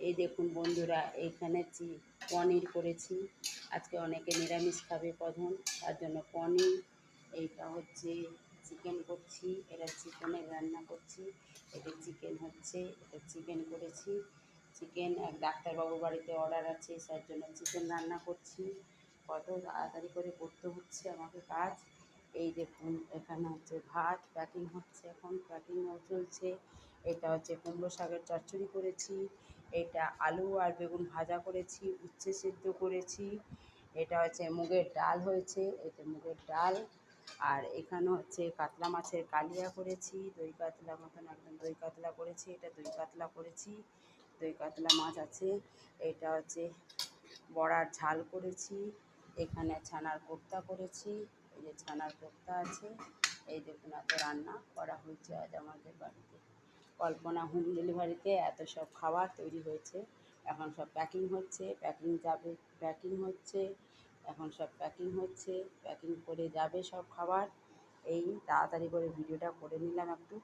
এই দেখুন বন্ধুরা, এইখানে পনির করেছি। আজকে অনেকে নিরামিষ খাবে প্রধান, তার জন্য পনির। এইটা হচ্ছে চিকেন করছি, এটা চিকেনের রান্না করছি। এটা চিকেন হচ্ছে, এটা চিকেন করেছি। চিকেন এক ডাক্তারবাবুর বাড়িতে অর্ডার আছে, তার জন্য চিকেন রান্না করছি। কত তাড়াতাড়ি করে করতে হচ্ছে আমাকে কাজ। এই দেখুন, এখানে হচ্ছে ভাত প্যাকিং হচ্ছে, এখন প্যাকিংও চলছে। এটা হচ্ছে কুমড়ো শাকের চচ্চড়ি করেছি। এটা আলু আর বেগুন ভাজা করেছি, উচ্ছে সেদ্ধ করেছি। এটা হচ্ছে মুগের ডাল হয়েছে, এটা মুগের ডাল। আর এখানে হচ্ছে কাতলা মাছের কালিয়া করেছি, দই কাতলা মতন একদম দই কাতলা করেছি, এটা দই কাতলা করেছি। দই কাতলা মাছ আছে। এটা হচ্ছে বড়ার ঝাল করেছি। এখানে ছানার কোপ্তা করেছি, এই যে ছানার কোপ্তা আছে। এই দেখুন এত রান্না করা হয়েছে আজ আমাদের বাড়িতে। কল্পনা হোম ডেলিভারিতে এত সব খাবার তৈরি হয়েছে। এখন সব প্যাকিং হচ্ছে, প্যাকিং যাবে, প্যাকিং হচ্ছে, এখন সব প্যাকিং হচ্ছে, প্যাকিং করে যাবে সব খাবার। এই তাড়াতাড়ি করে ভিডিওটা করে নিলাম একটু।